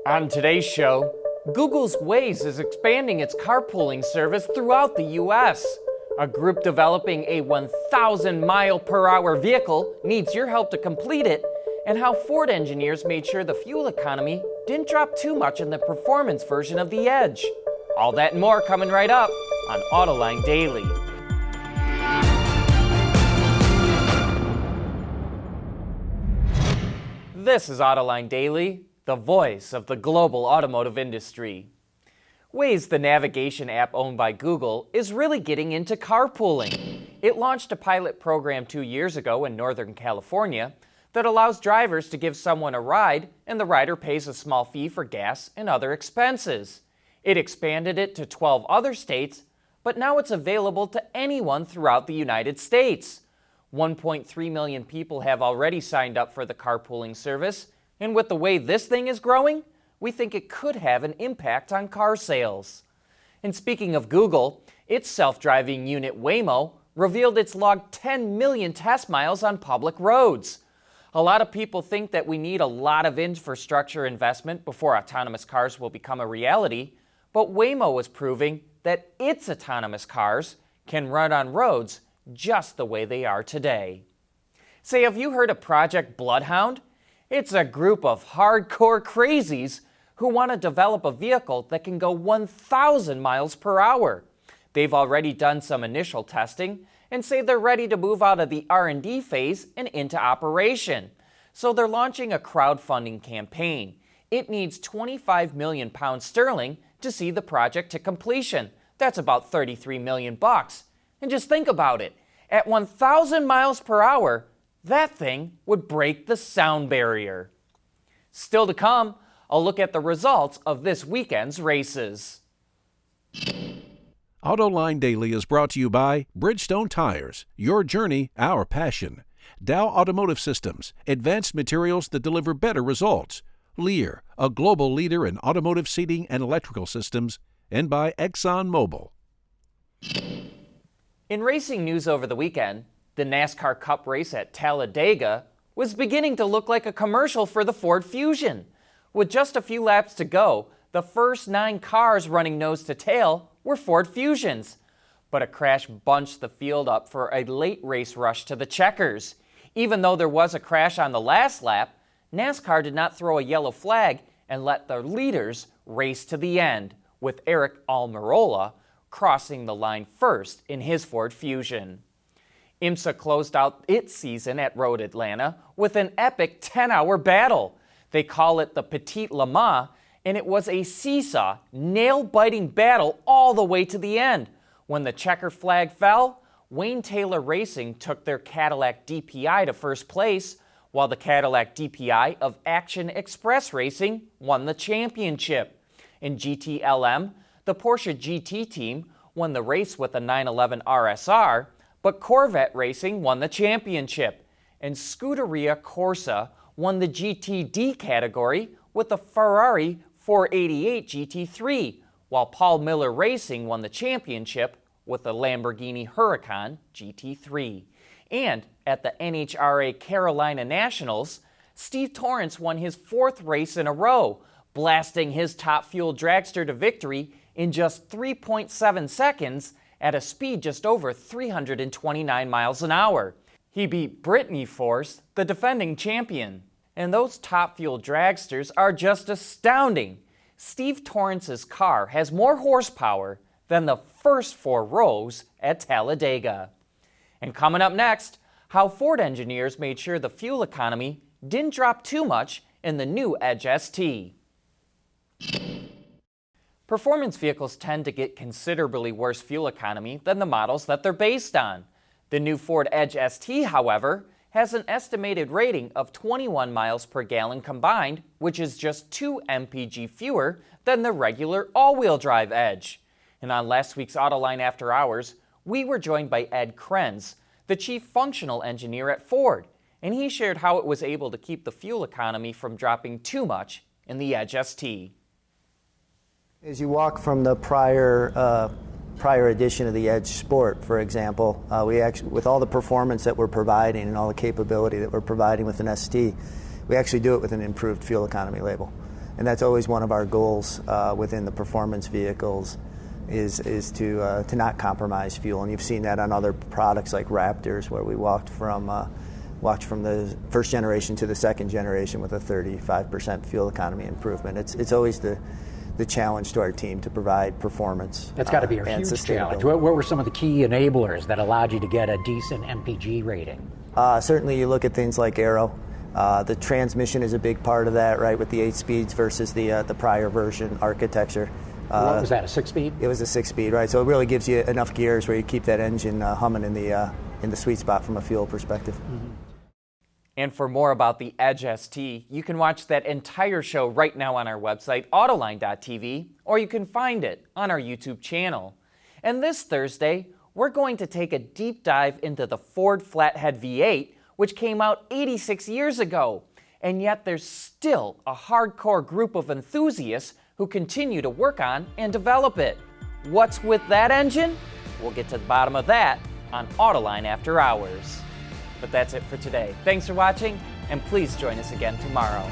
On today's show, Google's Waze is expanding its carpooling service throughout the U.S. A group developing a 1,000-mile-per-hour vehicle needs your help to complete it, and how Ford engineers made sure the fuel economy didn't drop too much in the performance version of the Edge. All that and more coming right up on Autoline Daily. This is Autoline Daily, the voice of the global automotive industry. Waze, the navigation app owned by Google, is really getting into carpooling. It launched a pilot program 2 years ago in Northern California that allows drivers to give someone a ride and the rider pays a small fee for gas and other expenses. It expanded it to 12 other states, but now it's available to anyone throughout the United States. 1.3 million people have already signed up for the carpooling service, and with the way this thing is growing, we think it could have an impact on car sales. And speaking of Google, its self-driving unit Waymo revealed it's logged 10 million test miles on public roads. A lot of people think that we need a lot of infrastructure investment before autonomous cars will become a reality, but Waymo is proving that its autonomous cars can run on roads just the way they are today. Say, have you heard of Project Bloodhound? It's a group of hardcore crazies who want to develop a vehicle that can go 1,000 miles per hour. They've already done some initial testing and say they're ready to move out of the R&D phase and into operation. So they're launching a crowdfunding campaign. It needs 25 million pounds sterling to see the project to completion. That's about 33 million bucks. And just think about it. At 1,000 miles per hour, that thing would break the sound barrier. Still to come, a look at the results of this weekend's races. Autoline Daily is brought to you by Bridgestone Tires, your journey, our passion. Dow Automotive Systems, advanced materials that deliver better results. Lear, a global leader in automotive seating and electrical systems. And by ExxonMobil. In racing news over the weekend, the NASCAR Cup race at Talladega was beginning to look like a commercial for the Ford Fusion. With just a few laps to go, the first 9 cars running nose to tail were Ford Fusions. But a crash bunched the field up for a late race rush to the checkers. Even though there was a crash on the last lap, NASCAR did not throw a yellow flag and let the leaders race to the end, with Eric Almirola crossing the line first in his Ford Fusion. IMSA closed out its season at Road Atlanta with an epic 10-hour battle. They call it the Petit Le Mans, and it was a seesaw, nail-biting battle all the way to the end. When the checker flag fell, Wayne Taylor Racing took their Cadillac DPI to first place, while the Cadillac DPI of Action Express Racing won the championship. In GTLM, the Porsche GT team won the race with a 911 RSR, but Corvette Racing won the championship. And Scuderia Corsa won the GTD category with the Ferrari 488 GT3, while Paul Miller Racing won the championship with the Lamborghini Huracan GT3. And at the NHRA Carolina Nationals, Steve Torrance won his 4th race in a row, blasting his Top Fuel dragster to victory in just 3.7 seconds at a speed just over 329 miles an hour. He beat Brittany Force, the defending champion. And those Top Fuel dragsters are just astounding. Steve Torrance's car has more horsepower than the first 4 rows at Talladega. And coming up next, how Ford engineers made sure the fuel economy didn't drop too much in the new Edge ST. Performance vehicles tend to get considerably worse fuel economy than the models that they're based on. The new Ford Edge ST, however, has an estimated rating of 21 miles per gallon combined, which is just 2 mpg fewer than the regular all-wheel drive Edge. And on last week's Autoline After Hours, we were joined by Ed Krenz, the chief functional engineer at Ford, and he shared how it was able to keep the fuel economy from dropping too much in the Edge ST. As you walk from the prior edition of the Edge Sport, for example, we actually, with all the performance that we're providing and all the capability that we're providing with an ST, we actually do it with an improved fuel economy label. And that's always one of our goals within the performance vehicles is to not compromise fuel. And you've seen that on other products like Raptors, where we walked from the first generation to the second generation with a 35% fuel economy improvement. It's always the challenge to our team to provide performance. That's got to be a huge challenge. What were some of the key enablers that allowed you to get a decent MPG rating? Certainly you look at things like aero. The transmission is a big part of that, right, with the 8 speeds versus the prior version architecture. What was that, a 6-speed? It was a 6-speed, right? So it really gives you enough gears where you keep that engine humming in the sweet spot from a fuel perspective. Mm-hmm. And for more about the Edge ST, you can watch that entire show right now on our website, Autoline.tv, or you can find it on our YouTube channel. And this Thursday, we're going to take a deep dive into the Ford Flathead V8, which came out 86 years ago. And yet there's still a hardcore group of enthusiasts who continue to work on and develop it. What's with that engine? We'll get to the bottom of that on Autoline After Hours. But that's it for today. Thanks for watching, and please join us again tomorrow.